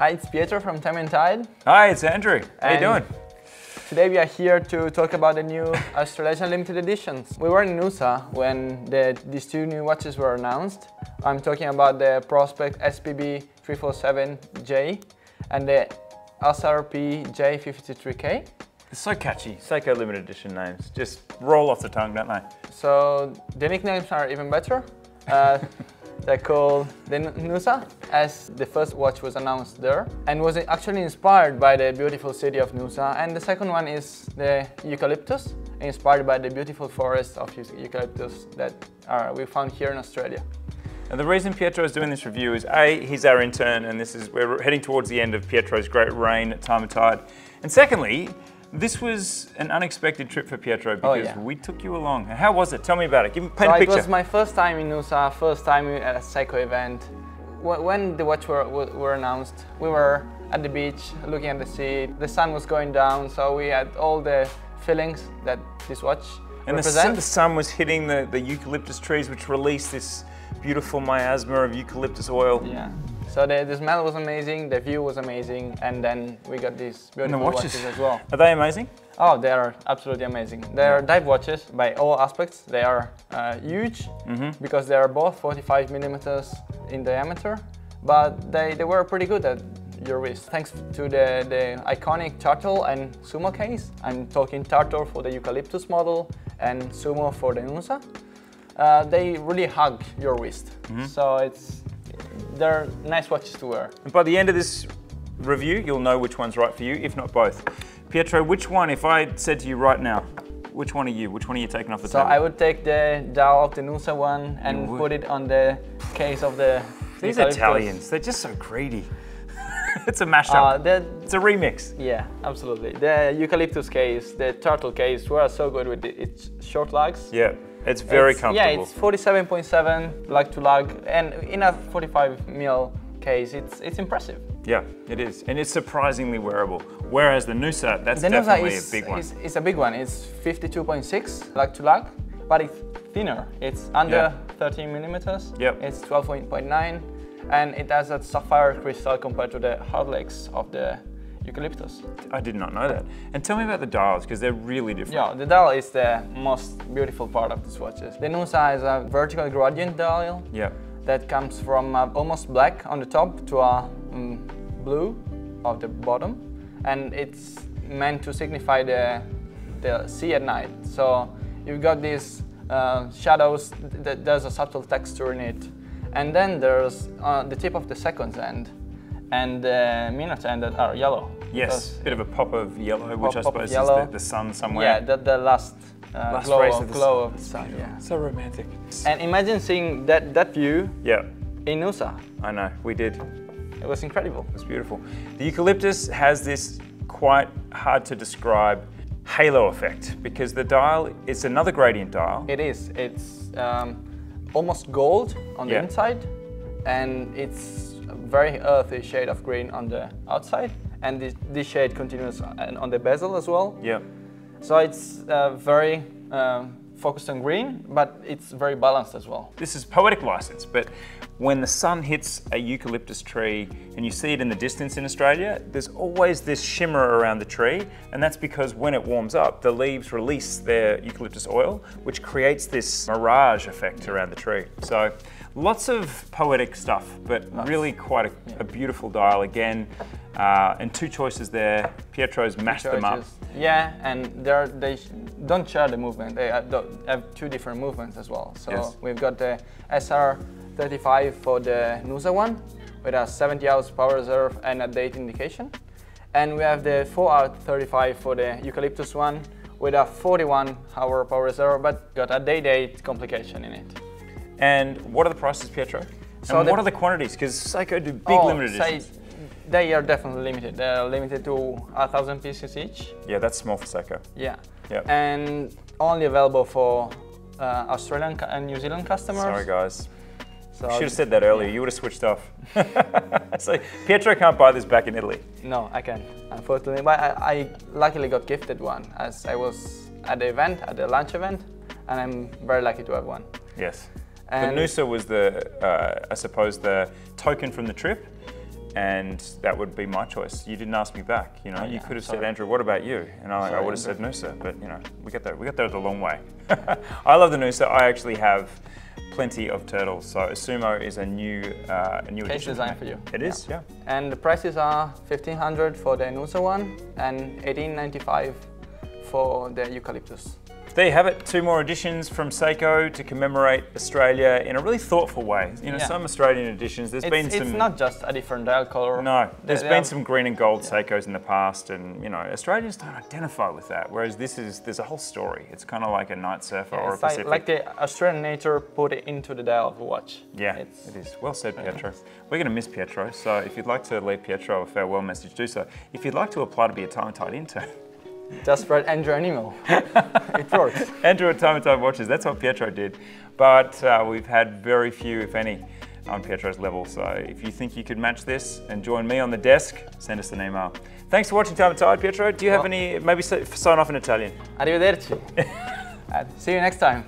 Hi, it's Pietro from Time+Tide. Hi, it's Andrew. How you doing? Today we are here to talk about the new Australian limited editions. We were in Noosa when these two new watches were announced. I'm talking about the Prospex SPB 347J and the SRP J53K. It's so catchy. Seiko limited edition names just roll off the tongue, don't they? So the nicknames are even better. They're called the Noosa, as the first watch was announced there and was actually inspired by the beautiful city of Noosa. And the second one is the Eucalyptus, inspired by the beautiful forest of Eucalyptus that we found here in Australia. And the reason Pietro is doing this review is A, he's our intern, and we're heading towards the end of Pietro's great reign at Time+Tide. And secondly, this was an unexpected trip for Pietro because we took you along. How was it? Tell me about it. Paint a picture. It was my first time in Noosa, first time at a Seiko event. When the watch were announced, we were at the beach looking at the sea. The sun was going down, so we had all the feelings that this watch represents. The sun was hitting the eucalyptus trees, which released this beautiful miasma of eucalyptus oil. Yeah. So the smell was amazing, the view was amazing, and then we got these beautiful watches as well. Are they amazing? Oh, they are absolutely amazing. They are dive watches by all aspects. They are huge because they are both 45 millimeters in diameter, but they were pretty good at your wrist. Thanks to the iconic turtle and Sumo case. I'm talking turtle for the Eucalyptus model and Sumo for the Noosa. They really hug your wrist, so they're nice watches to wear. And by the end of this review, you'll know which one's right for you, if not both. Pietro, which one, if I said to you right now, which one are you taking off the table? So I would take the dial of the Noosa one and put it on the case of the These Italians, they're just so greedy. It's a mashup. It's a remix. Yeah, absolutely. The Eucalyptus case, the turtle case, were so good with its short lugs. Yeah. It's very comfortable. Yeah, it's 47.7 lug to lug, and in a 45 mil case, it's impressive. Yeah, it is, and it's surprisingly wearable. Whereas the Noosa, that's definitely a big one. It's a big one. It's 52.6 lug to lug, but it's thinner. It's under 13 millimeters. Yep. It's 12.9, and it has a sapphire crystal compared to the hard legs of the Eucalyptus. I did not know that. And tell me about the dials, because they're really different. Yeah, the dial is the most beautiful part of these watches. The Noosa is a vertical gradient dial that comes from almost black on the top to a blue at the bottom, and it's meant to signify the sea at night. So you've got these shadows, there's a subtle texture in it, and then there's the tip of the seconds end and the minute end that are yellow. Yes, a bit of a pop of yellow, which I suppose is the sun somewhere. Yeah, the last glow of the sun. Yeah. So romantic. And imagine seeing that view in Noosa. I know, we did. It was incredible. It was beautiful. The Eucalyptus has this quite hard to describe halo effect because the dial is another gradient dial. It is. It's almost gold on the inside, and it's a very earthy shade of green on the outside, and this shade continues on the bezel as well. Yeah. So it's very focused on green, but it's very balanced as well. This is poetic license, but when the sun hits a eucalyptus tree and you see it in the distance in Australia, there's always this shimmer around the tree, and that's because when it warms up, the leaves release their eucalyptus oil, which creates this mirage effect around the tree. So lots of poetic stuff, but really quite a beautiful dial again. And two choices there. Pietro's mashed them up. Yeah, and they don't share the movement. They have two different movements as well. So we've got the SR35 for the Noosa one, with a 70 hours power reserve and a date indication. And we have the 4R35 for the Eucalyptus one, with a 41-hour power reserve, but got a date complication in it. And what are the prices, Pietro? So and what are the quantities? Because Seiko do big limited editions. They are definitely limited. They are limited to 1,000 pieces each. Yeah, that's small for Seiko. Yeah. And only available for Australian and New Zealand customers. Sorry, guys. So should have said that earlier. You would have switched off. So Pietro can't buy this back in Italy. No, I can't, unfortunately. But I luckily got gifted one as I was at the event, at the launch event, and I'm very lucky to have one. Yes. And the Noosa was the, I suppose, the token from the trip. and that would be my choice. You didn't ask me back, you know. You could have said, Andrew, what about you? And I would have said Noosa, but you know, we got there the long way. I love the Noosa. I actually have plenty of turtles, so a Sumo is a new case design for you. It is, yeah. And the prices are $1,500 for the Noosa one and $1,895 for the Eucalyptus. There you have it, 2 more editions from Seiko to commemorate Australia in a really thoughtful way. You know, some Australian editions, there's been some... It's not just a different dial color. No, there's been some green and gold Seikos in the past, and you know, Australians don't identify with that, whereas there's a whole story. It's kind of like a night surfer or a Pacific. Like the Australian nature put it into the dial of the watch. Yeah, it is. Well said, Pietro. We're going to miss Pietro, so if you'd like to leave Pietro a farewell message, do so. If you'd like to apply to be a Time+Tide intern, just write Andrew an email. It works. Andrew at Time+Tidewatches, that's what Pietro did. But we've had very few, if any, on Pietro's level. So if you think you could match this and join me on the desk, send us an email. Thanks for watching Time+Tide, Pietro. Do you have any, maybe sign off in Italian? Arrivederci. See you next time.